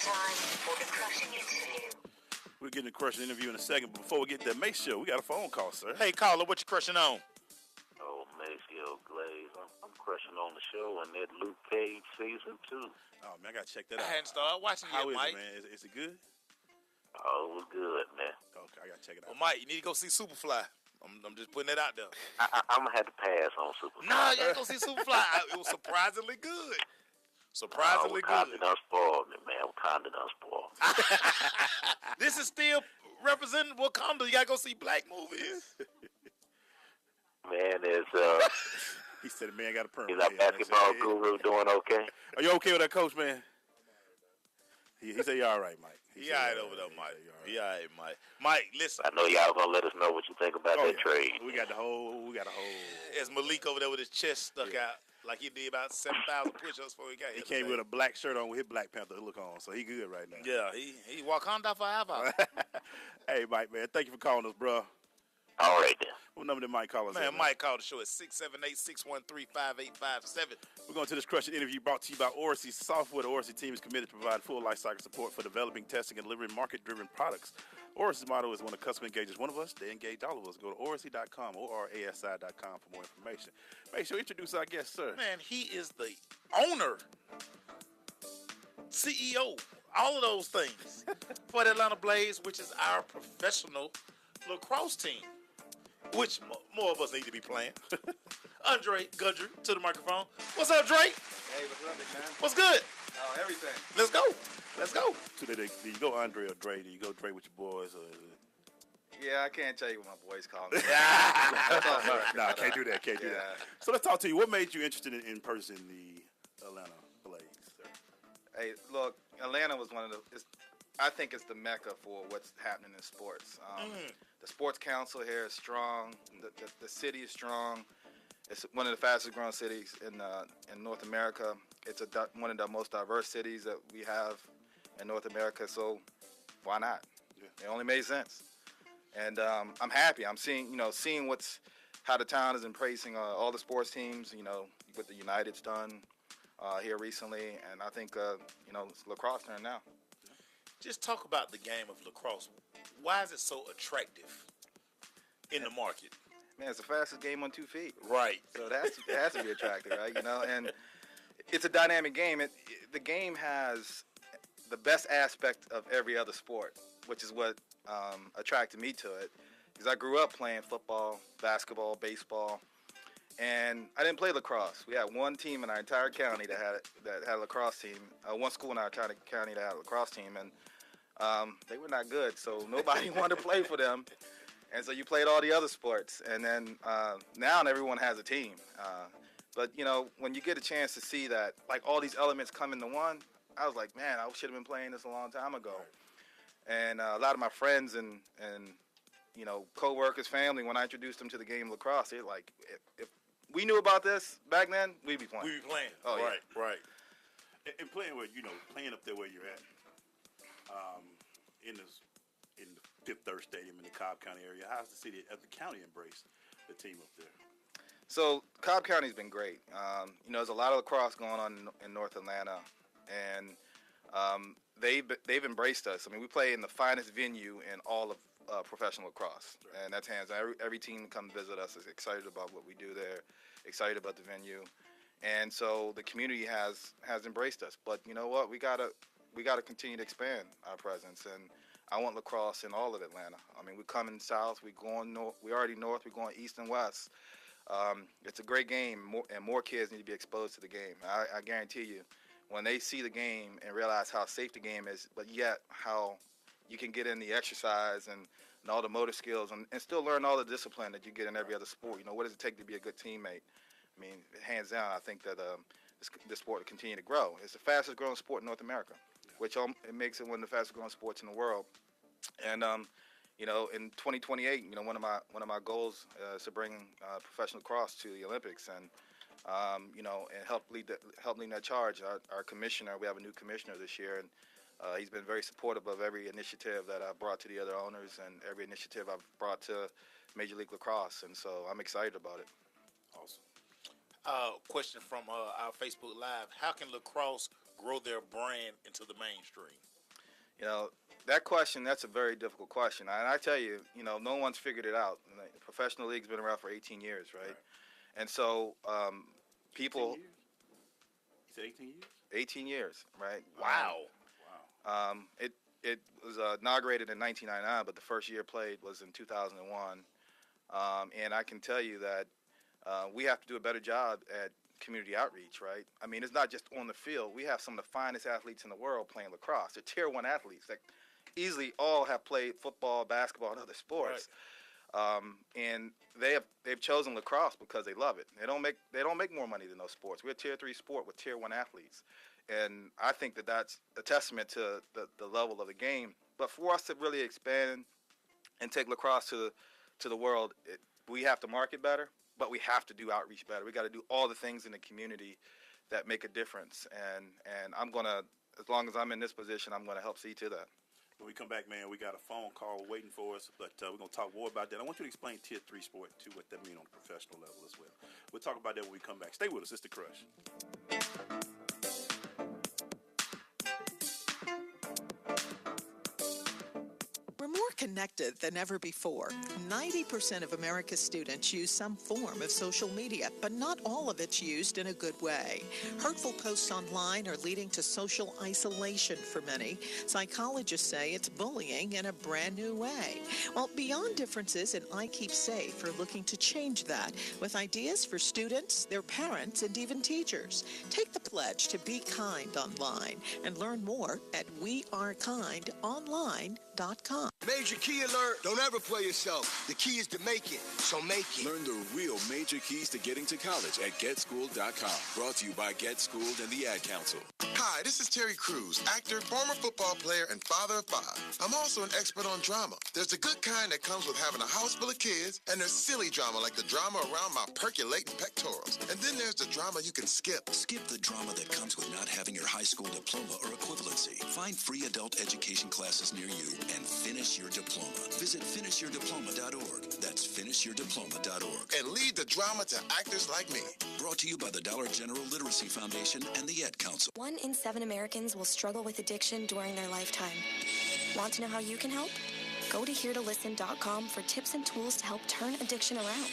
time for the crushing interview. We're getting the crushing interview in a second, but before we get there, make sure we got a phone call, sir. Hey, caller, what you crushing on? Oh, Maceo Glaze. I'm crushing on the show and that Luke Cage season 2. Oh, man, I got to check that out. I hadn't started watching How yet, is Mike. it, man? Is it good? Oh, it was good, man. Okay, I got to check it out. Well, Mike, you need to go see Superfly. I'm just putting that out there. I'm going to have to pass on Superfly. Nah, you ain't go see Superfly. It was surprisingly good. Surprisingly good. Wakanda done spoiled me, man. Wakanda done spoiled me. This is still representing Wakanda. You got to go see black movies. Man, He said, man, got a permit. is our basketball guru doing okay? Are you okay with that, coach, man? He said, you're all right, Mike. He all right over there, Mike. He all right, Mike. Mike, listen. I know y'all going to let us know what you think about that trade. We got the whole. There's Malik over there with his chest stuck out like he did about 7,000 push-ups before he got here. He came with a black shirt on with his Black Panther look on, so he good right now. Yeah, he Wakanda forever. Hey, Mike, man, thank you for calling us, bro. All right, then. What number did Mike call us? Man, at, Mike called the show at 678-613-5857. We're going to this crushing interview brought to you by Oracy Software. The Oracy team is committed to provide full lifecycle support for developing, testing, and delivering market-driven products. Oracy's motto is when a customer engages one of us, they engage all of us. Go to oracy.com, ORASI.com for more information. Make sure you introduce our guest, sir. Man, he is the owner, CEO, all of those things for the Atlanta Blaze, which is our professional lacrosse team, which more of us need to be playing. Andre Gudger to the microphone. What's up, Drake? Hey, what's up, big man? What's good? Oh, everything. Let's go. So do you go Andre or Dre? Do you go Dre with your boys? Or is it... Yeah, I can't tell you what my boys call me. No, I can't do that. Can't do that. So let's talk to you. What made you interested in person the Atlanta Blaze, sir? Hey, look, Atlanta was one of the. I think it's the mecca for what's happening in sports. The sports council here is strong. The city is strong. It's one of the fastest growing cities in North America. It's one of the most diverse cities that we have in North America. So why not? Yeah. It only made sense. And I'm happy. I'm seeing how the town is embracing all the sports teams. What the United's done here recently, and I think it's lacrosse turn now. Just talk about the game of lacrosse. Why is it so attractive in the market? Man, it's the fastest game on 2 feet. Right. So it has to be attractive, right? And it's a dynamic game. The game has the best aspect of every other sport, which is what attracted me to it. Because I grew up playing football, basketball, baseball, and I didn't play lacrosse. We had one team in our entire county that had a lacrosse team. One school in our county that had a lacrosse team, and they were not good. So nobody wanted to play for them. And so you played all the other sports. And then now everyone has a team. But, when you get a chance to see that, like, all these elements come into one, I was like, man, I should have been playing this a long time ago. And a lot of my friends and co-workers, family, when I introduced them to the game of lacrosse, they're like, if we knew about this back then, we'd be playing. We'd be playing. Oh, right, yeah. right. And playing up there where you're at, in the Fifth Third Stadium in the Cobb County area, how's the city, the county embrace the team up there? So Cobb County's been great. There's a lot of lacrosse going on in North Atlanta, and they've embraced us. I mean, we play in the finest venue in all of professional lacrosse, and that's hands down. Every team that comes visit us is excited about what we do there, excited about the venue, and so the community has embraced us. But you know what? We gotta continue to expand our presence, and I want lacrosse in all of Atlanta. I mean, we're coming south, we're going north, we're already north, we're going east and west. It's a great game, and more kids need to be exposed to the game. I guarantee you, when they see the game and realize how safe the game is, but yet how you can get in the exercise and all the motor skills and still learn all the discipline that you get in every other sport. What does it take to be a good teammate? I mean, hands down, I think that this sport will continue to grow. It's the fastest growing sport in North America, which it makes it one of the fastest growing sports in the world. And in 2028, one of my goals is to bring professional lacrosse to the Olympics, and and help lead that charge. Our commissioner, we have a new commissioner this year, and he's been very supportive of every initiative that I've brought to the other owners and every initiative I've brought to Major League Lacrosse, and so I'm excited about it. Awesome. Question from our Facebook Live: how can lacrosse grow their brand into the mainstream? You know, that question, that's a very difficult question. And I tell you, no one's figured it out. The professional league's been around for 18 years, right? And so people... 18 years? You said 18 years? 18 years, right? Wow. It was inaugurated in 1999, but the first year played was in 2001. And I can tell you that we have to do a better job at community outreach, right? I mean, it's not just on the field. We have some of the finest athletes in the world playing lacrosse. They're Tier 1 athletes that easily all have played football, basketball, and other sports. Right. And they've chosen lacrosse because they love it. They don't make more money than those sports. We're a Tier 3 sport with Tier 1 athletes. And I think that that's a testament to the level of the game. But for us to really expand and take lacrosse to the world, we have to market better, but we have to do outreach better. We got to do all the things in the community that make a difference. And I'm going to, as long as I'm in this position, I'm going to help see to that. When we come back, man, we got a phone call waiting for us, but we're going to talk more about that. I want you to explain Tier 3 sport, too, what that means on the professional level as well. We'll talk about that when we come back. Stay with us. It's The Crush. We're more connected than ever before. 90% of America's students use some form of social media, but not all of it's used in a good way. Hurtful posts online are leading to social isolation for many. Psychologists say it's bullying in a brand new way. Well, Beyond Differences and I Keep Safe are looking to change that with ideas for students, their parents, and even teachers. Take the pledge to be kind online and learn more at wearekindonline.com. Major key alert. Don't ever play yourself. The key is to make it, so make it. Learn the real major keys to getting to college at GetSchooled.com. Brought to you by Get Schooled and the Ad Council. Hi, this is Terry Crews, actor, former football player, and father of 5. I'm also an expert on drama. There's the good kind that comes with having a house full of kids, and there's silly drama like the drama around my percolating pectorals. And then there's the drama you can skip. Skip the drama that comes with not having your high school diploma or equivalency. Find free adult education classes near you and finish your diploma. Visit finishyourdiploma.org. That's finishyourdiploma.org. And lead the drama to actors like me. Brought to you by the Dollar General Literacy Foundation and the Ed Council. 1 in 7 Americans will struggle with addiction during their lifetime. Want to know how you can help? Go to heretolisten.com for tips and tools to help turn addiction around.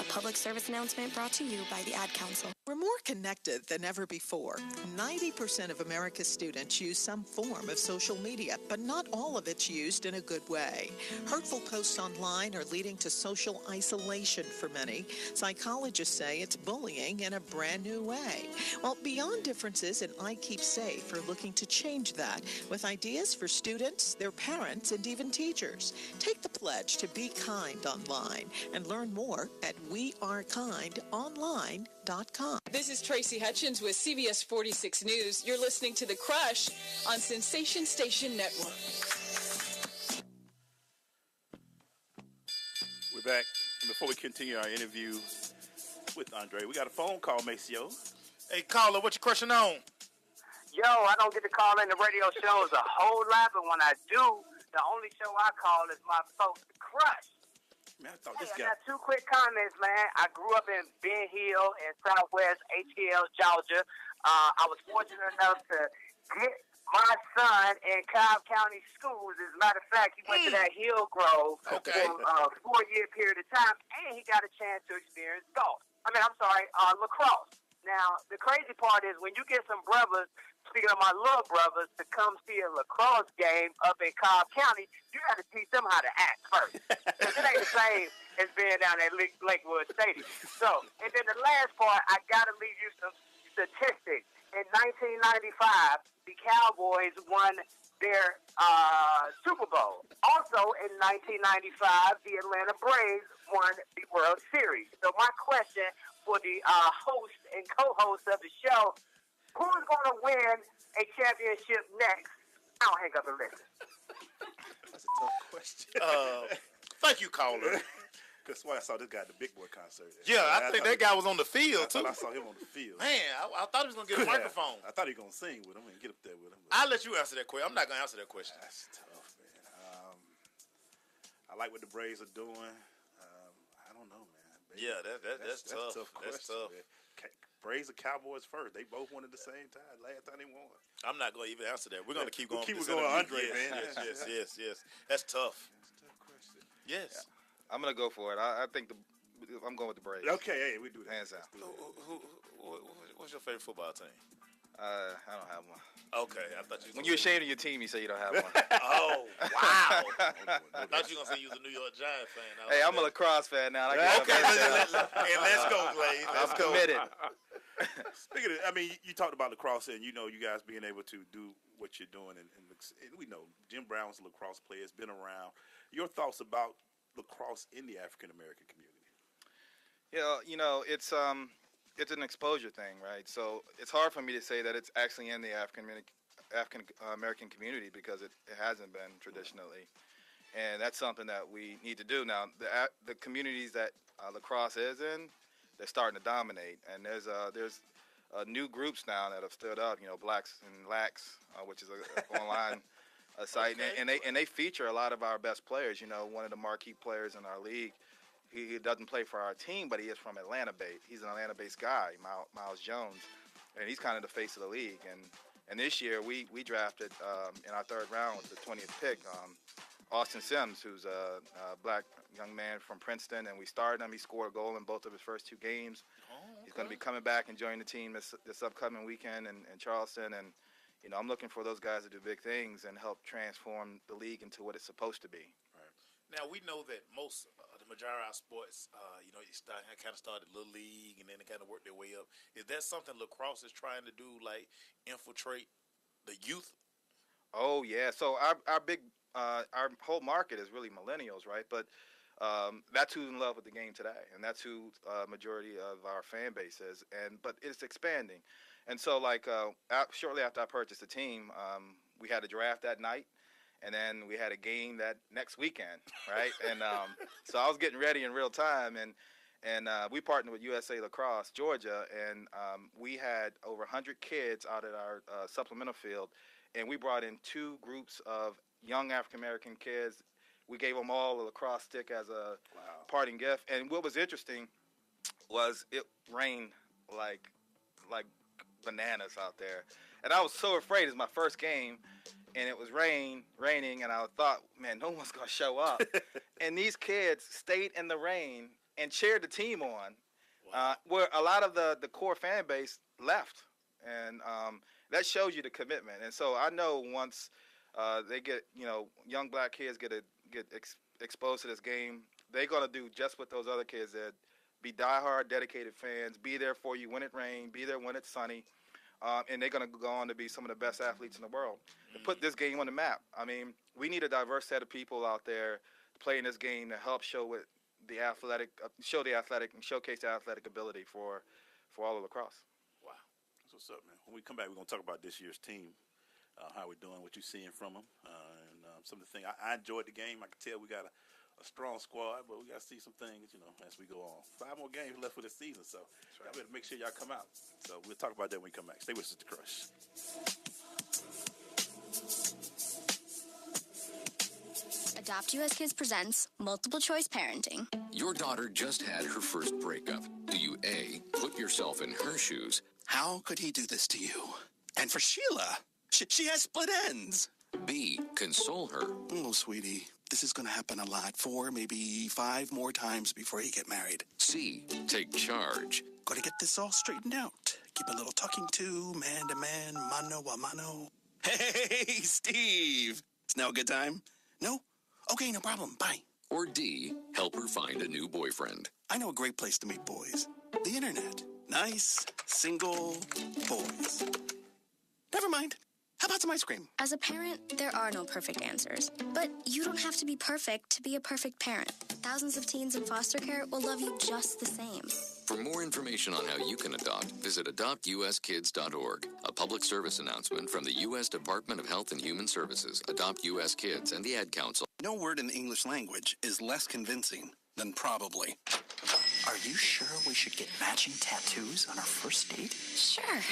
A public service announcement brought to you by the Ad Council. We're more connected than ever before. 90% of America's students use some form of social media, but not all of it's used in a good way. Hurtful posts online are leading to social isolation for many. Psychologists say it's bullying in a brand new way. Well, Beyond Differences and I Keep Safe are looking to change that with ideas for students, their parents, and even teachers. Take the pledge to be kind online and learn more at wearekindonline.com. This is Tracy Hutchins with CBS 46 News. You're listening to The Crush on Sensation Station Network. We're back. And before we continue our interview with Andre, we got a phone call, Maceo. Hey, caller, what you crushing on? Yo, I don't get to call in the radio shows a whole lot, but when I do, the only show I call is my folks, The Crush. Man, I thought Hey, this I guy... got 2 quick comments, man. I grew up in Ben Hill in Southwest ATL, Georgia. I was fortunate enough to get my son in Cobb County schools. As a matter of fact, he went to that Hillgrove for a 4-year period of time, and he got a chance to experience lacrosse. Now, the crazy part is when you get some brothers, speaking of my little brothers, to come see a lacrosse game up in Cobb County, you got to teach them how to act first. Because it ain't the same as being down at Lakewood Stadium. So, and then the last part, I got to leave you some statistics. In 1995, the Cowboys won their Super Bowl. Also, in 1995, the Atlanta Braves won the World Series. So my question for the host and co-host of the show, who's going to win a championship next? I'll hang up and listen. That's a tough question. Thank you, caller. That's why I saw this guy at the Big Boy concert. Yeah, I think that guy was on the field, too. I saw him on the field. Man, I thought he was going to get a microphone. I thought he was going to sing with him and get up there with him. I'll let you answer that question. I'm not going to answer that question. That's tough, man. I like what the Braves are doing. I don't know, man. Yeah, that's tough. That's tough. That's tough. Man. Braves or Cowboys first? They both won at the same time. Last time they won. I'm not going to even answer that. We're going to keep going. Keep with it this going, interview. Andre, man. Yes. That's tough. That's a tough question. Yes. Yeah. I'm gonna go for it. I think I'm going with the Braves. Okay, hey, we do that. Hands down. What's your favorite football team? I don't have one. Okay, I thought you. When you're ashamed of your team, you say you don't have one. Oh, wow! I thought you were gonna say you was a New York Giants fan. Hey, I'm a Lacrosse fan now. Okay, let's go, Glaze. I'm committed. Speaking of, I mean, you talked about lacrosse, and you guys being able to do what you're doing, and we know Jim Brown's a lacrosse player. Has been around. Your thoughts about lacrosse in the African American community? Yeah, it's an exposure thing, right? So it's hard for me to say that it's actually in the African American community because it hasn't been traditionally, and that's something that we need to do now. The communities that lacrosse is in, they're starting to dominate, and there's new groups now that have stood up. Blacks and Lax, which is an online site, okay. and they feature a lot of our best players. One of the marquee players in our league. He doesn't play for our team, but he is from Atlanta. He's an Atlanta-based guy, Miles Jones, and he's kind of the face of the league. And this year we drafted in our third round with the 20th pick, Austin Sims, who's a black young man from Princeton, and we started him. He scored a goal in both of his first two games. Oh, okay. He's going to be coming back and joining the team this upcoming weekend in Charleston. And I'm looking for those guys to do big things and help transform the league into what it's supposed to be. Right. Now we know that most. The majority of our sports, kind of started Little League, and then they kind of worked their way up. Is that something lacrosse is trying to do, like infiltrate the youth? Oh yeah. So our whole market is really millennials, right? But that's who's in love with the game today, and that's who majority of our fan base is. But it's expanding, and so shortly after I purchased the team, we had a draft that night. And then we had a game that next weekend, right? And so I was getting ready in real time, and we partnered with USA Lacrosse, Georgia, and we had over 100 kids out at our supplemental field, and we brought in two groups of young African-American kids. We gave them all a lacrosse stick as a parting gift. And what was interesting was it rained like bananas out there. And I was so afraid. It's my first game. And it was raining, and I thought, man, no one's going to show up. And these kids stayed in the rain and cheered the team on, where a lot of the core fan base left. And that shows you the commitment. And so I know once they get, young black kids get exposed to this game, they're going to do just what those other kids did, be diehard, dedicated fans, be there for you when it rains, be there when it's sunny. And they're going to go on to be some of the best athletes in the world. To put this game on the map. I mean, we need a diverse set of people out there playing this game to help show the athletic and showcase the athletic ability for all of lacrosse. Wow, that's what's up, man. When we come back, we're going to talk about this year's team, how we're doing, what you're seeing from them, and some of the things. I enjoyed the game. I can tell we got a strong squad, but we got to see some things, as we go on. 5 more games left for the season, so y'all better make sure y'all come out. So we'll talk about that when we come back. Stay with us at The Crush. Adopt US Kids presents Multiple Choice Parenting. Your daughter just had her first breakup. Do you A, put yourself in her shoes? How could he do this to you? And for Sheila, she has split ends. B, console her. Oh, sweetie, this is going to happen a lot. 4, maybe 5 more times before you get married. C, take charge. Got to get this all straightened out. Keep a little talking to, man to man, mano a mano. Hey, Steve. It's now a good time? No? Okay, no problem. Bye. Or D, help her find a new boyfriend. I know a great place to meet boys. The internet. Nice, single boys. Never mind. How about some ice cream? As a parent, there are no perfect answers. But you don't have to be perfect to be a perfect parent. Thousands of teens in foster care will love you just the same. For more information on how you can adopt, visit adoptuskids.org. A public service announcement from the U.S. Department of Health and Human Services, Adopt U.S. Kids, and the Ad Council. No word in the English language is less convincing than probably. Are you sure we should get matching tattoos on our first date? Sure.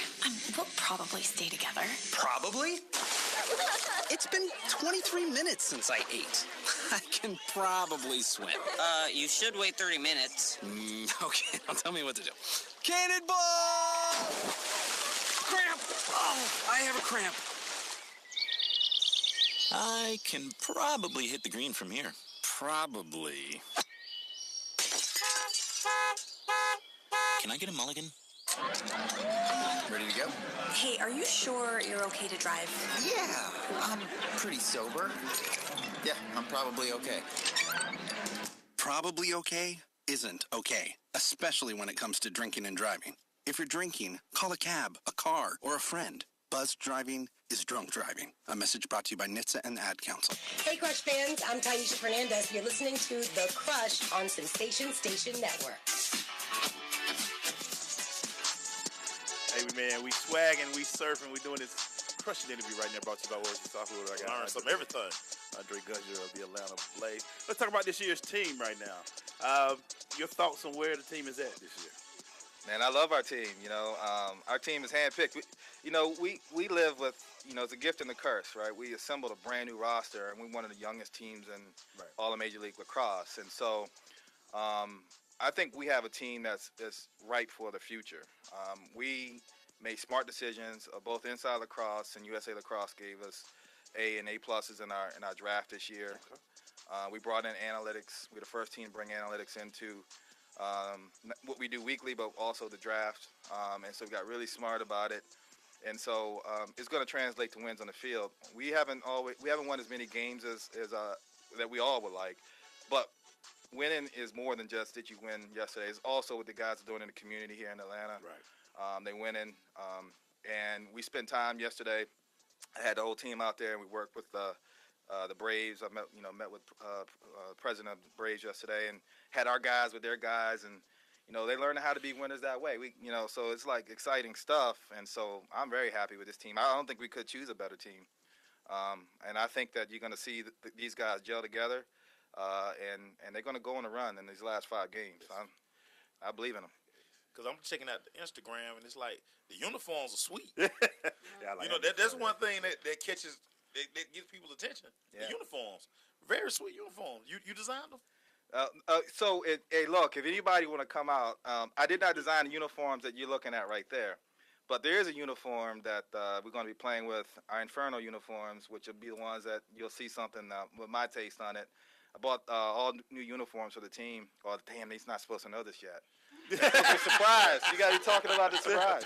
We'll probably stay together. Probably? It's been 23 minutes since I ate. I can probably swim. You should wait 30 minutes. Okay, now tell me what to do. Cannonball! Cramp! Oh, I have a cramp. I can probably hit the green from here. Probably. Can I get a mulligan? Ready to go? Hey, are you sure you're okay to drive? Yeah, I'm pretty sober. Yeah, I'm probably okay. Probably okay isn't okay, especially when it comes to drinking and driving. If you're drinking, call a cab, a car, or a friend. Buzzed driving is drunk driving. A message brought to you by NHTSA and the Ad Council. Hey, Crush fans, I'm Taisha Fernandez. You're listening to The Crush on Sensation Station Network. Hey, man, we swagging, we surfing, we doing this crushing interview right now brought to you by Oregon Softwood. I got learn some everything. Andre Gudger of the Atlanta Blaze. Let's talk about this year's team right now. Your thoughts on where the team is at this year? Man, I love our team. Our team is handpicked. We live with, it's a gift and a curse, right? We assembled a brand new roster, and we're one of the youngest teams in all of Major League Lacrosse. And so I think we have a team that's ripe for the future. We made smart decisions, both Inside Lacrosse and USA Lacrosse gave us A and A pluses in our draft this year. Okay. We brought in analytics. We're the first team to bring analytics into what we do weekly, but also the draft. And so we got really smart about it. And so it's going to translate to wins on the field. We haven't won as many games as that we all would like, but winning is more than just did you win yesterday. It's also what the guys are doing in the community here in Atlanta. Right. They winning, and we spent time yesterday. I had the whole team out there, and we worked with the Braves. I met with president of the Braves yesterday, and had our guys with their guys, and they learned how to be winners that way. So it's like exciting stuff, and so I'm very happy with this team. I don't think we could choose a better team, and I think that you're going to see these guys gel together, and they're going to go on a run in these last 5 games. I believe in them. Because I'm checking out the Instagram, and it's like the uniforms are sweet. Yeah, I like that's one thing that catches, that gets people's attention. Yeah. The uniforms, very sweet uniforms. You designed them? Hey, look, if anybody want to come out, I did not design the uniforms that you're looking at right there. But there is a uniform that we're going to be playing with, our Inferno uniforms, which will be the ones that you'll see something with my taste on it. I bought all new uniforms for the team. Oh, damn, they're not supposed to know this yet. You're surprised. You got to be talking about the surprise.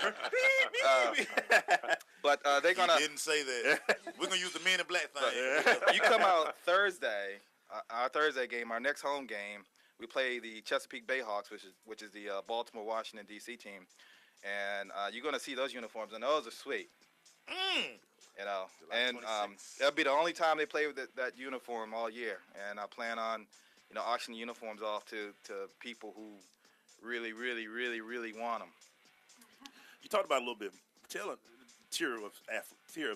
But they're going to... You didn't say that. We're going to use the Men in Black thing. You come out Thursday, our Thursday game, our next home game, we play the Chesapeake Bayhawks, which is the Baltimore, Washington, D.C. team. And you're going to see those uniforms, and those are sweet. And that'll be the only time they play with that uniform all year. And I plan on, auctioning uniforms off to people who really, really, really, really want them. You talked about it a little bit. Tell a tier of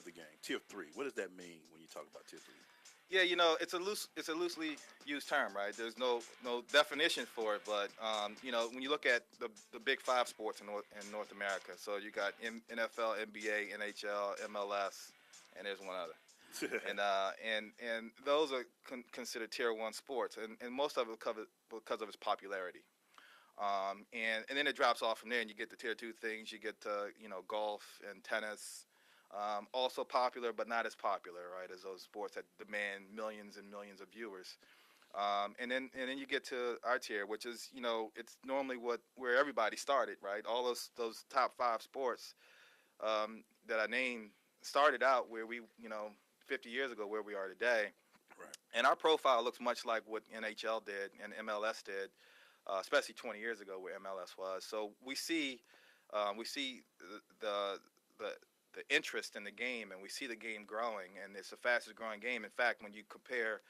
the game, tier 3. What does that mean when you talk about tier 3? Yeah, it's a loosely used term, right? There's no definition for it, but when you look at the big 5 sports in North America, so you got NFL, NBA, NHL, MLS, and there's one other, and those are considered tier 1 sports, and most of it because of its popularity. And then it drops off from there, and you get the tier 2 things. You get golf and tennis. Also popular, but not as popular, right, as those sports that demand millions and millions of viewers. And then you get to our tier, which is, it's normally where everybody started, right? All those top 5 sports that I named started out where we, 50 years ago, where we are today. Right. And our profile looks much like what NHL did and MLS did, especially 20 years ago where MLS was. So we see the interest in the game, and we see the game growing, and it's the fastest growing game. In fact, when you compare,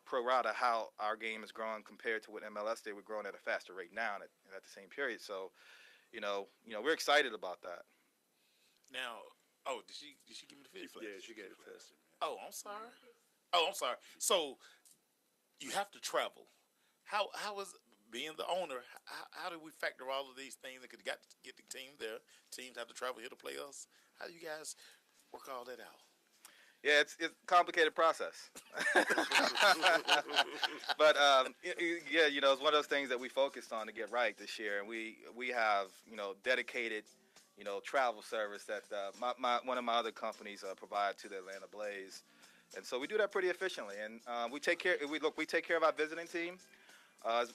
pro rata how our game is growing compared to what MLS did, we're growing at a faster rate now at the same period. So, we're excited about that. Now, did she give me the fist? Yeah, she gave it to us. Oh, I'm sorry. So you have to travel. How is being the owner? How do we factor all of these things that could get the team there? Teams have to travel here to play us. How do you guys work all that out? Yeah, it's a complicated process. But it's one of those things that we focused on to get right this year. And we have dedicated travel service that one of my other companies provide to the Atlanta Blaze, and so we do that pretty efficiently. And we take care of our visiting team as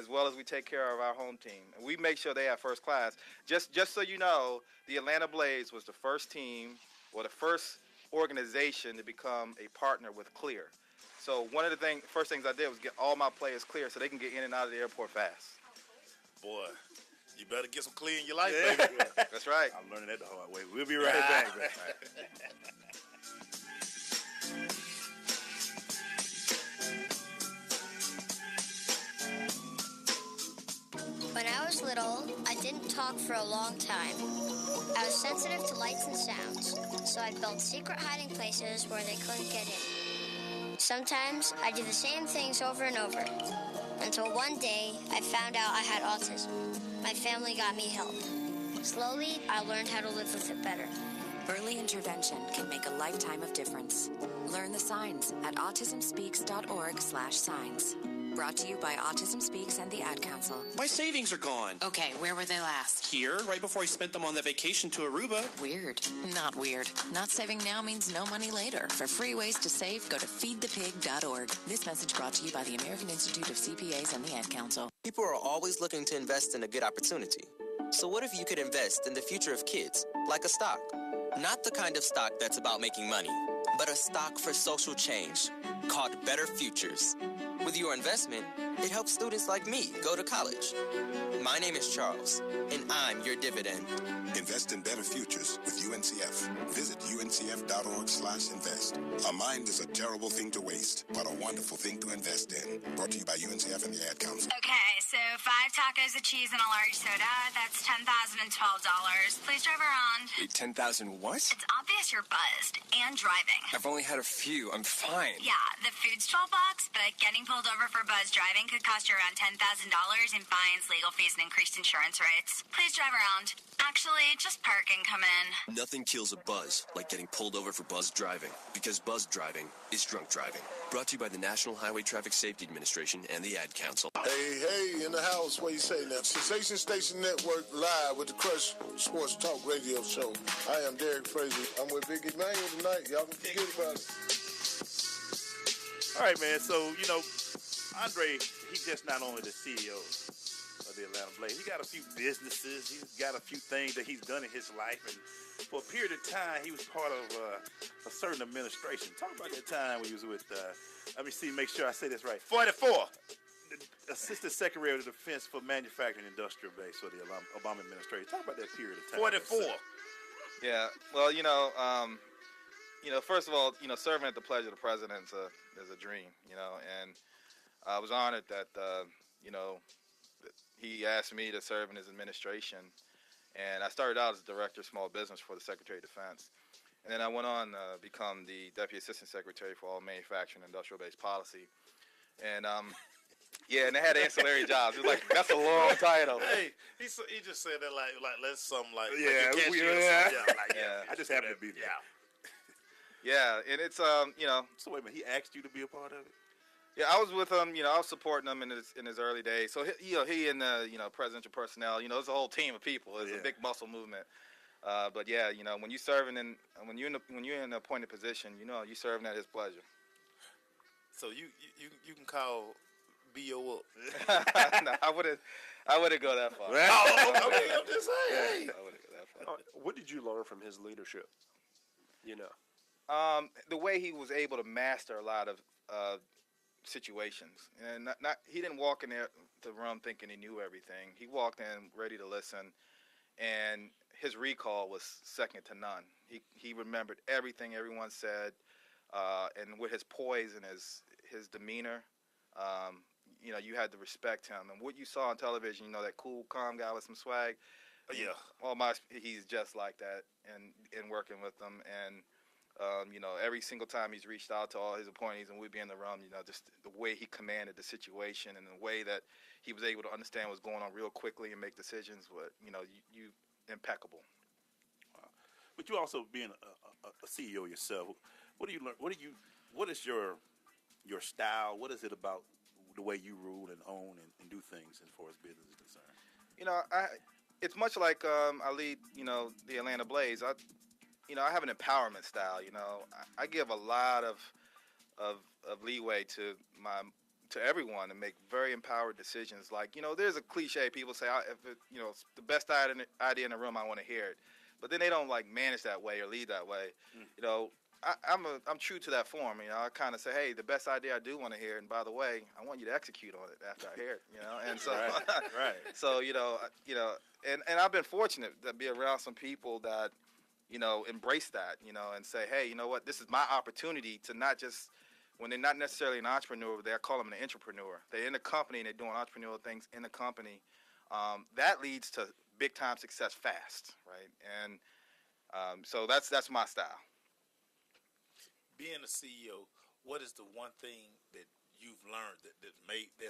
well as we take care of our home team. And we make sure they have first class. Just so you know, the Atlanta Blaze was the first team or the first organization to become a partner with Clear. So one of the first things I did was get all my players clear so they can get in and out of the airport fast. Boy, you better get some clear in your life, Yeah. baby. That's right. I'm learning that the hard way. We'll be right back. When I was little, I didn't talk for a long time. I was sensitive to lights and sounds, so I built secret hiding places where they couldn't get in. Sometimes I do the same things over and over, until one day I found out I had autism. My family got me help. Slowly, I learned how to live with it better. Early intervention can make a lifetime of difference. Learn the signs at autismspeaks.org/signs. Brought to you by Autism Speaks and the Ad Council. My savings are gone. Okay, where were they last? Here, right before I spent them on the vacation to Aruba. Weird. Not weird. Not saving now means no money later. For free ways to save, go to feedthepig.org. This message brought to you by the American Institute of CPAs and the Ad Council. People are always looking to invest in a good opportunity. So what if you could invest in the future of kids, like a stock? Not the kind of stock that's about making money, but a stock for social change, called Better Futures. With your investment, it helps students like me go to college. My name is Charles, and I'm your dividend. Invest in better futures with UNCF. Visit uncf.org/invest. A mind is a terrible thing to waste, but a wonderful thing to invest in. Brought to you by UNCF and the Ad Council. Okay, so 5 tacos of cheese and a large soda. That's $10,012. Please drive around. Wait, 10,000 what? It's obvious you're buzzed and driving. I've only had a few. I'm fine. Yeah, the food's $12, but getting pulled over for buzz driving could cost you around $10,000 in fines, legal fees, and increased insurance rates. Please drive around. Actually, just park and come in. Nothing kills a buzz like getting pulled over for buzz driving, because buzz driving is drunk driving. Brought to you by the National Highway Traffic Safety Administration and the Ad Council. Hey, in the house, what you say now? Sensation Station Network live with the Crush Sports Talk Radio Show. I am Derek Frazier. I'm with Big Emmanuel tonight. Y'all can forget about it. All right, man. So, Andre, he's just not only the CEO of the Atlanta Blaze. He got a few businesses. He's got a few things that he's done in his life. And for a period of time, he was part of a certain administration. Talk about that time when he was with, let me see, make sure I say this right. 44. The Assistant Secretary of Defense for Manufacturing and Industrial Base for the Obama administration. Talk about that period of time. 44. Yeah, well, first of all, serving at the pleasure of the president is a dream, and I was honored that, he asked me to serve in his administration, and I started out as Director of Small Business for the Secretary of Defense, and then I went on to become the Deputy Assistant Secretary for all Manufacturing and Industrial-Based Policy, and yeah, and they had ancillary jobs. It was like, that's a long title. Hey, he just said that like let's something like yeah, like yeah. I just happened to be there. Yeah, and it's So wait a minute, he asked you to be a part of it? Yeah, I was with him. I was supporting him in his early days. So he and the presidential personnel. It's a whole team of people. It's a big muscle movement. But yeah, when you serving when you're in an appointed position, you serving at his pleasure. So you can call B.O. up. No, I wouldn't go that far. Okay, I'm just saying. I wouldn't go that far. What did you learn from his leadership? The way he was able to master a lot of situations, and he didn't walk in the room thinking he knew everything. He walked in ready to listen, and his recall was second to none. He remembered everything everyone said, and with his poise and his demeanor, you had to respect him. And what you saw on television, that cool, calm guy with some swag. Yeah. He's just like that, and in working with them, and every single time he's reached out to all his appointees and we'd be in the room, just the way he commanded the situation and the way that he was able to understand what's going on real quickly and make decisions, you impeccable. Wow. But you also being a CEO yourself, what do you learn? What is your style? What is it about the way you rule and own and do things as far as business is concerned? it's much like I lead, the Atlanta Blaze. I have an empowerment style. I give a lot of leeway to everyone to make very empowered decisions. Like, there's a cliche. People say, if it's the best idea in the room, I want to hear it. But then they don't manage that way or lead that way. I'm true to that form. I kind of say, hey, the best idea I do want to hear, and by the way, I want you to execute on it after I hear it. And so, right. So and I've been fortunate to be around some people that embrace that, and say, hey, you know what, this is my opportunity to not just, when they're not necessarily an entrepreneur, but they call them an entrepreneur. They're in the company and they're doing entrepreneurial things in the company. That leads to big time success fast, right? And so that's my style. Being a CEO, what is the one thing that you've learned that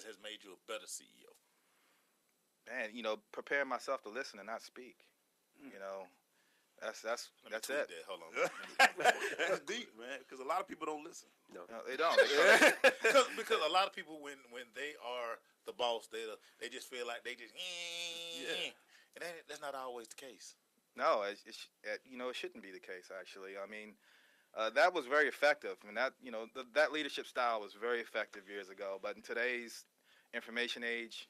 has made you a better CEO? Man, preparing myself to listen and not speak. That's it. That. Hold on. That's deep, man. Because a lot of people don't listen. No, they don't. because a lot of people, when they are the boss, they just feel like they just and that's not always the case. No, it shouldn't be the case. Actually, I mean, that was very effective, and that leadership style was very effective years ago. But in today's information age,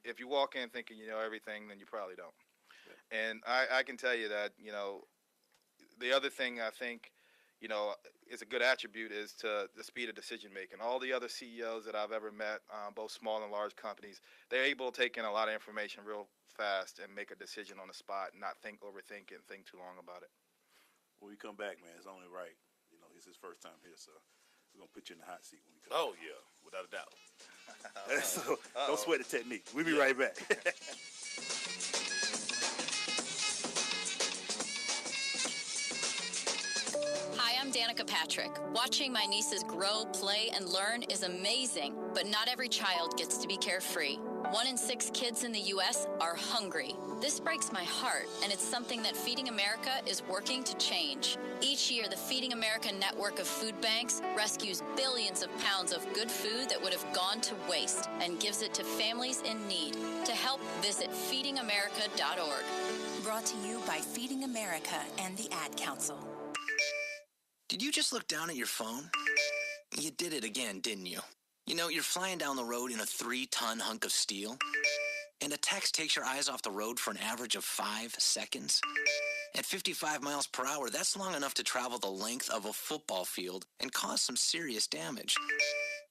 if you walk in thinking you know everything, then you probably don't. And I can tell you that, the other thing I think, is a good attribute is to the speed of decision making. All the other CEOs that I've ever met, both small and large companies, they're able to take in a lot of information real fast and make a decision on the spot and not overthink it and think too long about it. When we come back, man, it's only right. It's his first time here, so we're going to put you in the hot seat when we come back. Oh, yeah, without a doubt. So don't sweat the technique. We'll be right back. Hi, I'm Danica Patrick. Watching my nieces grow, play, and learn is amazing, but not every child gets to be carefree. 1 in 6 kids in the U.S. are hungry. This breaks my heart, and it's something that Feeding America is working to change. Each year, the Feeding America network of food banks rescues billions of pounds of good food that would have gone to waste and gives it to families in need. To help, visit feedingamerica.org. Brought to you by Feeding America and the Ad Council. Did you just look down at your phone? You did it again, didn't you? You're flying down the road in a 3-ton hunk of steel, and a text takes your eyes off the road for an average of 5 seconds. At 55 miles per hour, that's long enough to travel the length of a football field and cause some serious damage.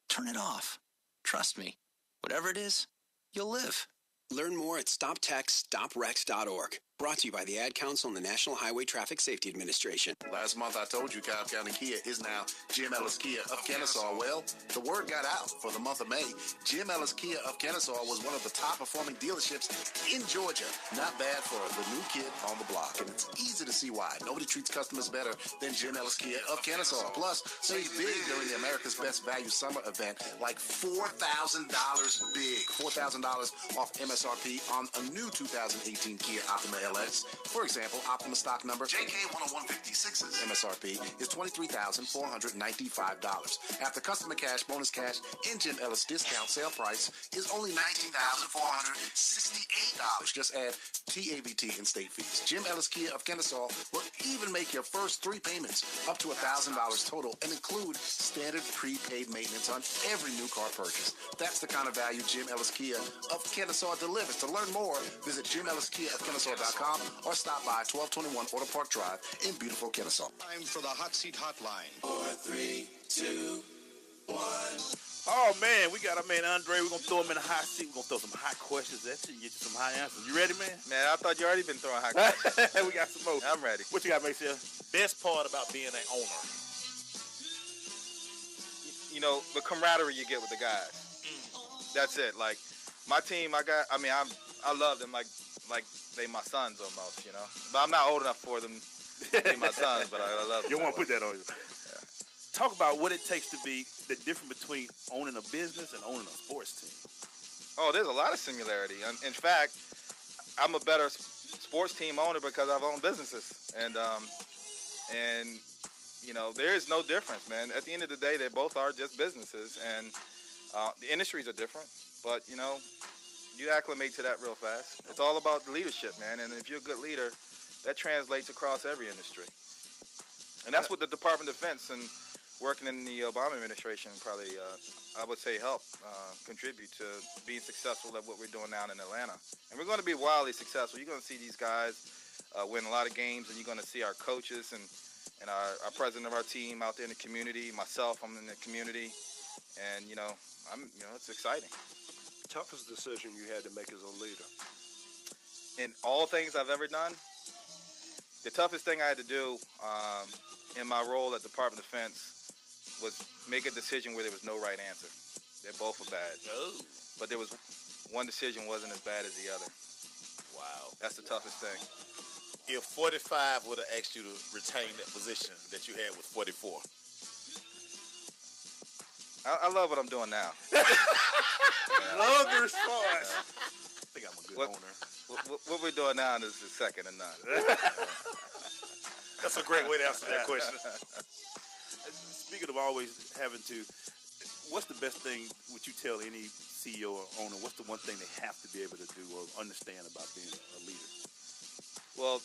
Turn it off. Trust me. Whatever it is, you'll live. Learn more at stoptextsstopwrecks.org. Brought to you by the Ad Council and the National Highway Traffic Safety Administration. Last month I told you Cobb County Kia is now Jim Ellis Kia of Kennesaw. Well, the word got out for the month of May. Jim Ellis Kia of Kennesaw was one of the top performing dealerships in Georgia. Not bad for the new kid on the block. And it's easy to see why. Nobody treats customers better than Jim Ellis Kia of Kennesaw. Plus, save big during the America's Best Value Summer event, like $4,000 big. $4,000 off MSRP on a new 2018 Kia Optima LX. For example, Optima stock number JK10156's MSRP is $23,495. After customer cash, bonus cash, and Jim Ellis discount sale price is only $19,468. Just add TAVT and state fees. Jim Ellis Kia of Kennesaw will even make your first 3 payments up to $1,000 total and include standard prepaid maintenance on every new car purchase. That's the kind of value Jim Ellis Kia of Kennesaw delivers. To learn more, visit JimEllisKiaofKennesaw.com or stop by 1221 Order Park Drive in beautiful Kennesaw. Time for the Hot Seat Hotline. 4, 3, 2, 1. Oh, man, we got our man Andre. We're going to throw him in the hot seat. We're going to throw some hot questions at you and get you some hot answers. You ready, man? Man, I thought you already been throwing hot questions. We got some more. I'm ready. What you got, Maceo? Best part about being an owner? The camaraderie you get with the guys. That's it. Like, my team, I love them like they my sons almost, But I'm not old enough for them to be my sons, but I love them. You don't want to put that on you. Yeah. Talk about what it takes to be the difference between owning a business and owning a sports team. Oh, there's a lot of similarity. In fact, I'm a better sports team owner because I've owned businesses. And there is no difference, man. At the end of the day, they both are just businesses. And the industries are different. But, you acclimate to that real fast. It's all about the leadership, man. And if you're a good leader, that translates across every industry. And that's what the Department of Defense and working in the Obama administration probably, I would say, help contribute to being successful at what we're doing now in Atlanta. And we're going to be wildly successful. You're going to see these guys win a lot of games, and you're going to see our coaches and our president of our team out there in the community. Myself, I'm in the community, and it's exciting. Toughest decision you had to make as a leader? In all things I've ever done, the toughest thing I had to do in my role at the Department of Defense was make a decision where there was no right answer. They both were bad. Oh. But there was one decision wasn't as bad as the other. Wow. That's the toughest thing. If 45 would have asked you to retain that position that you had with 44. I love what I'm doing now. Love the response. I think I'm a good owner. What we're doing now is second to none. That's a great way to answer that question. Speaking of always having to, what's the best thing would you tell any CEO or owner? What's the one thing they have to be able to do or understand about being a leader? Well,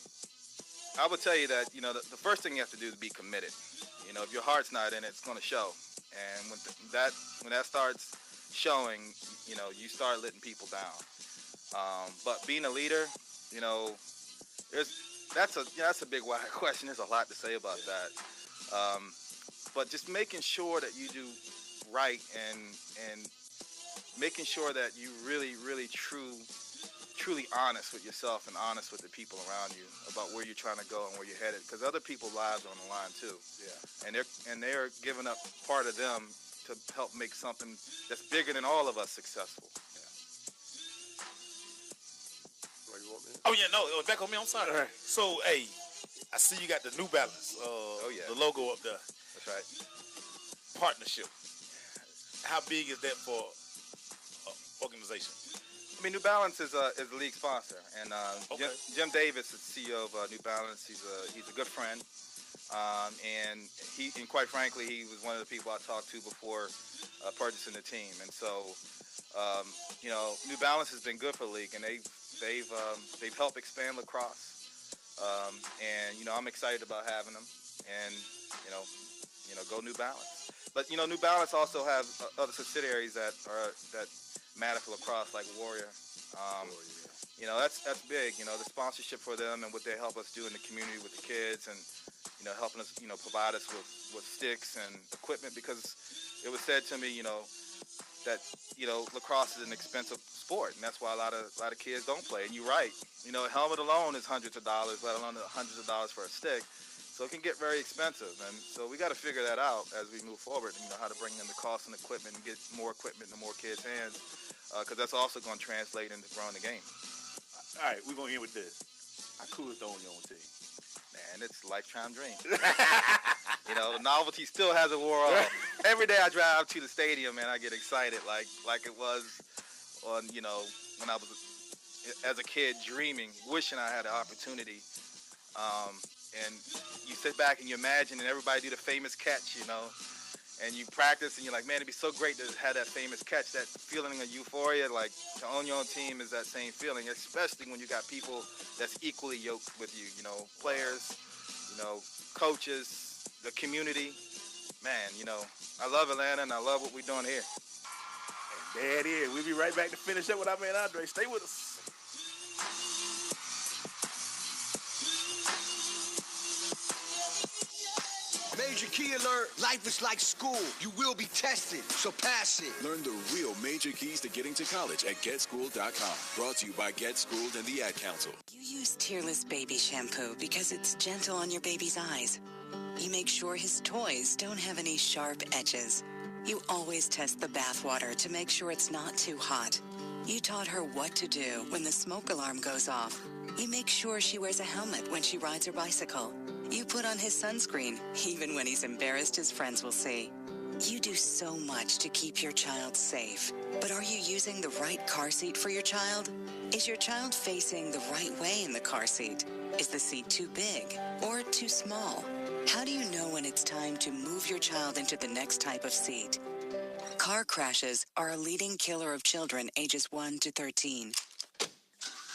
I would tell you that, the first thing you have to do is be committed. If your heart's not in it, it's going to show. And when that starts showing, you start letting people down. But being a leader, that's a big wide question. There's a lot to say about that. But just making sure that you do right and making sure that you really, really truly honest with yourself and honest with the people around you about where you're trying to go and where you're headed, because other people's lives are on the line too. Yeah. And they're giving up part of them to help make something that's bigger than all of us successful. Oh, yeah, no, back on me, I'm sorry. Right. So, hey, I see you got the New Balance, the logo up there. That's right. Partnership. How big is that for organization? I mean, New Balance is a league sponsor, and Okay. Jim Davis is CEO of New Balance. He's a good friend, and quite frankly, he was one of the people I talked to before purchasing the team. And so, New Balance has been good for the league, and they've helped expand lacrosse, and I'm excited about having them, and go New Balance. But New Balance also have other subsidiaries that matter for lacrosse, like Warrior. That's big. The sponsorship for them and what they help us do in the community with the kids, and helping us provide us with sticks and equipment, because it was said to me that lacrosse is an expensive sport, and that's why a lot of kids don't play. And you're right. A helmet alone is hundreds of dollars, let alone hundreds of dollars for a stick. So it can get very expensive, and so we got to figure that out as we move forward. How to bring in the cost and equipment and get more equipment into more kids' hands, because that's also going to translate into growing the game. All right, we're going to end with this. How cool is to own your own team? Man, it's a lifetime dream. The novelty still hasn't wore off. Every day I drive to the stadium, man, I get excited like it was on, when I was as a kid dreaming, wishing I had the opportunity. And you sit back and you imagine, and everybody do the famous catch, and you practice, and you're like, man, it'd be so great to have that famous catch, that feeling of euphoria. Like, to own your own team is that same feeling, especially when you got people that's equally yoked with you, players, coaches, the community. Man, I love Atlanta, and I love what we're doing here. And there it is. We'll be right back to finish up with our man Andre. Stay with us. Major key alert. Life is like school. You will be tested, so pass it. Learn the real major keys to getting to college at GetSchooled.com. Brought to you by Get Schooled and the Ad Council. You use Tearless Baby Shampoo because it's gentle on your baby's eyes. You make sure his toys don't have any sharp edges. You always test the bathwater to make sure it's not too hot. You taught her what to do when the smoke alarm goes off. You make sure she wears a helmet when she rides her bicycle. You put on his sunscreen, even when he's embarrassed his friends will see. You do so much to keep your child safe. But are you using the right car seat for your child? Is your child facing the right way in the car seat? Is the seat too big or too small? How do you know when it's time to move your child into the next type of seat? Car crashes are a leading killer of children ages 1 to 13.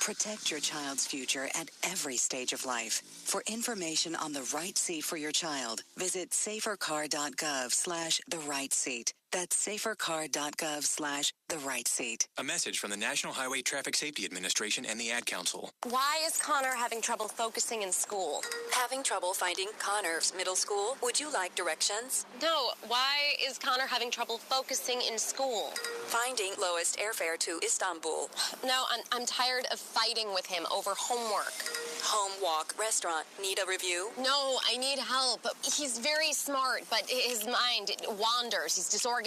Protect your child's future at every stage of life. For information on the right seat for your child, visit safercar.gov/the-right-seat. That's safercar.gov/the-right-seat. A message from the National Highway Traffic Safety Administration and the Ad Council. Why is Connor having trouble focusing in school? Having trouble finding Connor's middle school? Would you like directions? No, why is Connor having trouble focusing in school? Finding lowest airfare to Istanbul. No, I'm tired of fighting with him over homework. Home, walk, restaurant. Need a review? No, I need help. He's very smart, but his mind wanders. He's disorganized.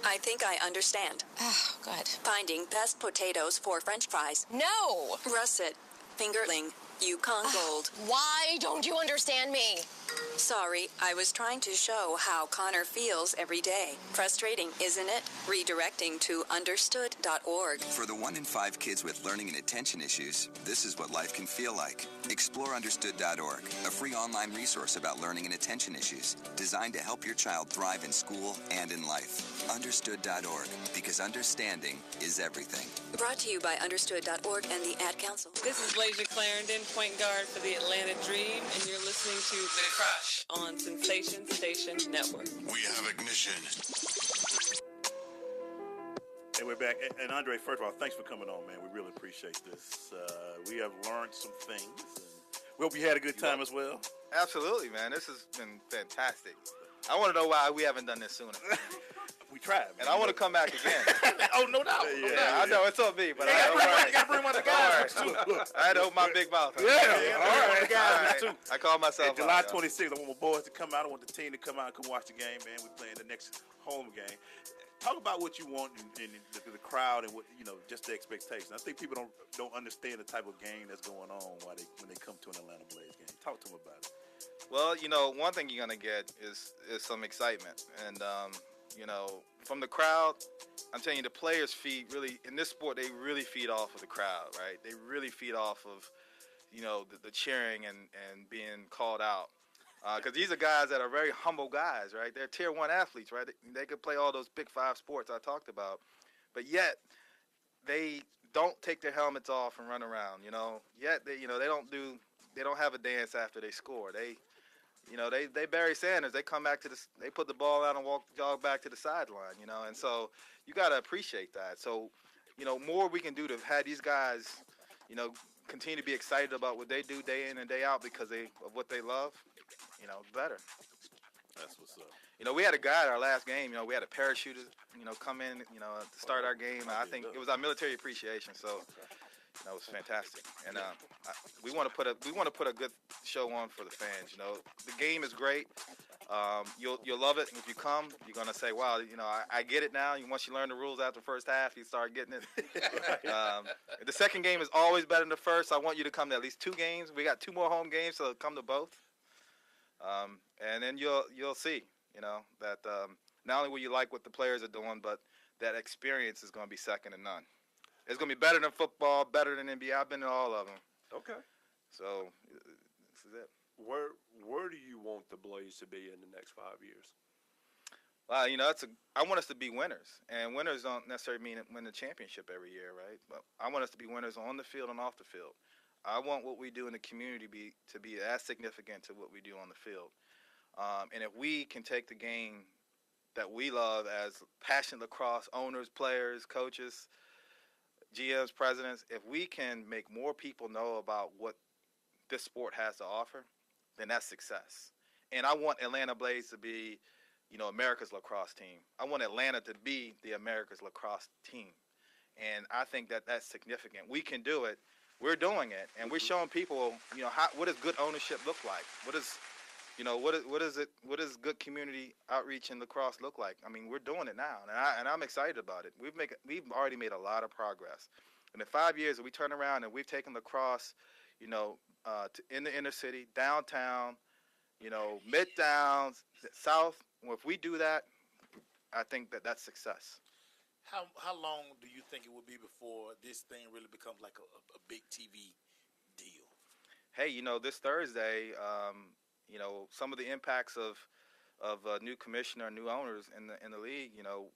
I think I understand. Oh, good. Finding best potatoes for French fries. No! Russet, fingerling, Yukon Gold. Why don't you understand me? Sorry, I was trying to show how Connor feels every day. Frustrating, isn't it? Redirecting to understood.org. For the 1 in 5 kids with learning and attention issues, this is what life can feel like. Explore understood.org, a free online resource about learning and attention issues, designed to help your child thrive in school and in life. Understood.org, because understanding is everything. Brought to you by understood.org and the Ad Council. This is Lasia Clarendon, point guard for the Atlanta Dream, and you're listening to The Crush on Sensation Station Network. We have ignition. And we're back. And Andre, first of all, thanks for coming on, man. We really appreciate this. We have learned some things. And we hope you had a good time as well. Absolutely, man. This has been fantastic. I want to know why we haven't done this sooner. We tried, man. And I want to come back again. Oh, no doubt. Yeah, I know it's on me, but you gotta bring one of the guys too. I had to open my big mouth. Yeah, all right. Guys, too. I call myself and July 26th, I want my boys to come out. I want the team to come out and come watch the game, man. We're playing the next home game. Talk about what you want in the crowd and what, just the expectations. I think people don't understand the type of game that's going on when they come to an Atlanta Blaze game. Talk to them about it. Well, one thing you're gonna get is some excitement, and from the crowd, I'm telling you, the players feed really in this sport. They really feed off of the crowd, right? They really feed off of the cheering and being called out. Because these are guys that are very humble guys, right? They're tier 1 athletes, right? They could play all those big 5 sports I talked about, but yet they don't take their helmets off and run around. Yet they don't have a dance after they score. They Barry Sanders. They come back they put the ball out and jog back to the sideline. And so you got to appreciate that. So, more we can do to have these guys, continue to be excited about what they do day in and day out because of what they love. Better. That's what's up. We had a guy at our last game. We had a parachuter, come in, to start our game. I think it was our military appreciation. So. That was fantastic, and we want to put a good show on for the fans. The game is great. You'll love it if you come. You're gonna say, "Wow, I get it now." Once you learn the rules after the first half, you start getting it. The second game is always better than the first. I want you to come to at least 2 games. We got 2 more home games, so come to both. And then you'll see, that not only will you like what the players are doing, but that experience is going to be second to none. It's going to be better than football, better than NBA. I've been to all of them. Okay. So, this is it. Where do you want the Blaze to be in the next 5 years? I want us to be winners. And winners don't necessarily mean win the championship every year, right? But I want us to be winners on the field and off the field. I want what we do in the community to be as significant to what we do on the field. And if we can take the game that we love as passionate lacrosse owners, players, coaches, GMs, presidents, if we can make more people know about what this sport has to offer, then that's success. And I want Atlanta Blaze to be, America's lacrosse team. I want Atlanta to be the America's lacrosse team. And I think that that's significant. We can do it. We're doing it. And we're showing people, what does good ownership look like? What does good community outreach in lacrosse look like? I mean, we're doing it now, and I'm excited about it. We've already made a lot of progress. And in 5 years, we turn around and we've taken lacrosse, in the inner city, downtown, mid-down, south. If we do that, I think that's success. How long do you think it will be before this thing really becomes like a big TV deal? Hey, this Thursday, some of the impacts of new commissioner, new owners in the league,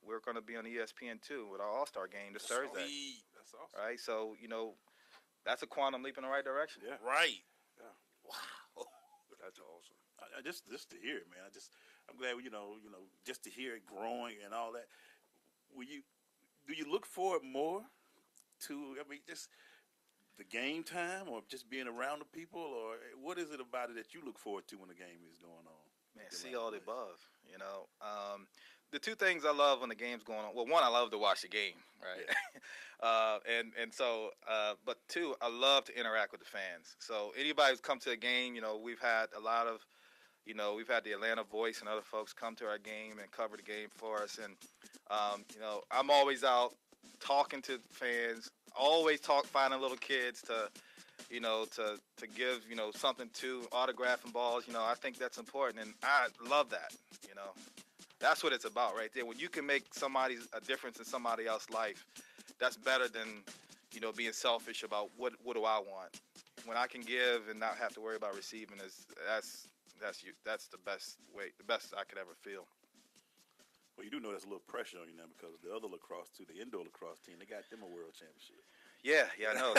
we're going to be on ESPN2 with our All-Star game this Thursday. That's awesome. Right? So, that's a quantum leap in the right direction. Yeah. Right. Yeah. Wow. That's awesome. I just to hear it, man. I'm glad just to hear it growing and all that. Do you look forward more to just the game time, or just being around the people, or what is it about it that you look forward to when the game is going on? Man, see all the above. The two things I love when the game's going on. Well, one, I love to watch the game, right? Yeah. But two, I love to interact with the fans. So anybody who's come to a game, we've had a lot of, we've had the Atlanta Voice and other folks come to our game and cover the game for us. And, I'm always out talking to fans, always finding little kids to give, something to, autographing balls. I think that's important, and I love that, That's what it's about right there. When you can make a difference in somebody else's life, that's better than, being selfish about what do I want. When I can give and not have to worry about receiving, that's the best I could ever feel. Well, you do know there's a little pressure on you now, because the other lacrosse team, the indoor lacrosse team, they got them a world championship. Yeah, I know.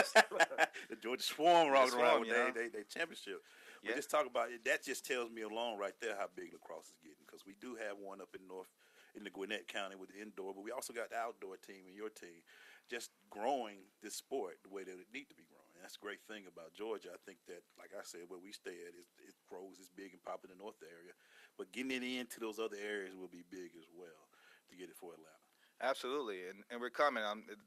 The Georgia Swarm rolling around with their championship. Yeah. But just talk about it. That just tells me alone right there how big lacrosse is getting, because we do have one up in the Gwinnett County with the indoor, but we also got the outdoor team and your team just growing this sport the way that it needs to be growing. And that's a great thing about Georgia. I think that, like I said, where we stay at, it grows, it's big and popular in the north area, but getting it into those other areas will be big as well to get it for Atlanta. Absolutely, and we're coming.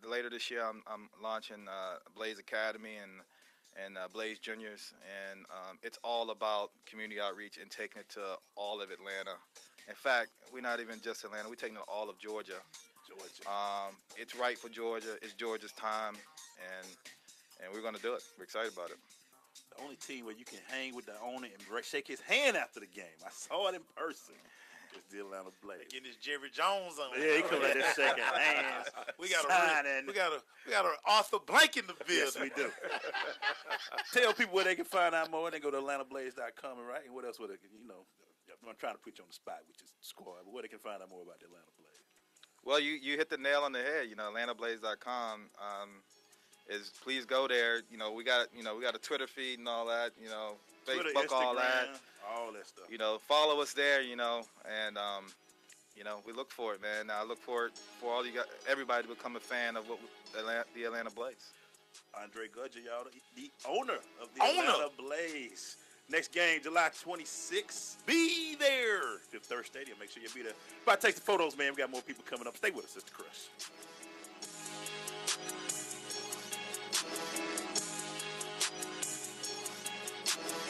Later this year, I'm launching Blaze Academy and Blaze Juniors, and it's all about community outreach and taking it to all of Atlanta. In fact, we're not even just Atlanta; we're taking it to all of Georgia. It's right for Georgia. It's Georgia's time, and we're going to do it. We're excited about it. The only team where you can hang with the owner and shake his hand after the game. I saw it in person. It's the Atlanta Blaze. Getting his Jerry Jones on. Yeah, he come out there shaking hands. We got a Arthur Blank in the building. Yes, we do. Tell people where they can find out more. They go to AtlantaBlaze.com, right? And what else would they? I'm trying to put you on the spot, which is squad, but where they can find out more about the Atlanta Blaze. Well, you hit the nail on the head. AtlantaBlaze.com is please go there. We got a Twitter feed and all that. Facebook, Twitter, Instagram, all that. All that stuff. Follow us there. And we look for it, man. I look forward for everybody to become a fan of the Atlanta Blaze. Andre Gudger, y'all, the owner of the Atlanta Blaze. Next game, July 26th. Be there. Fifth Third Stadium. Make sure you be there. About to take the photos, man. We got more people coming up. Stay with us. It's The Crush.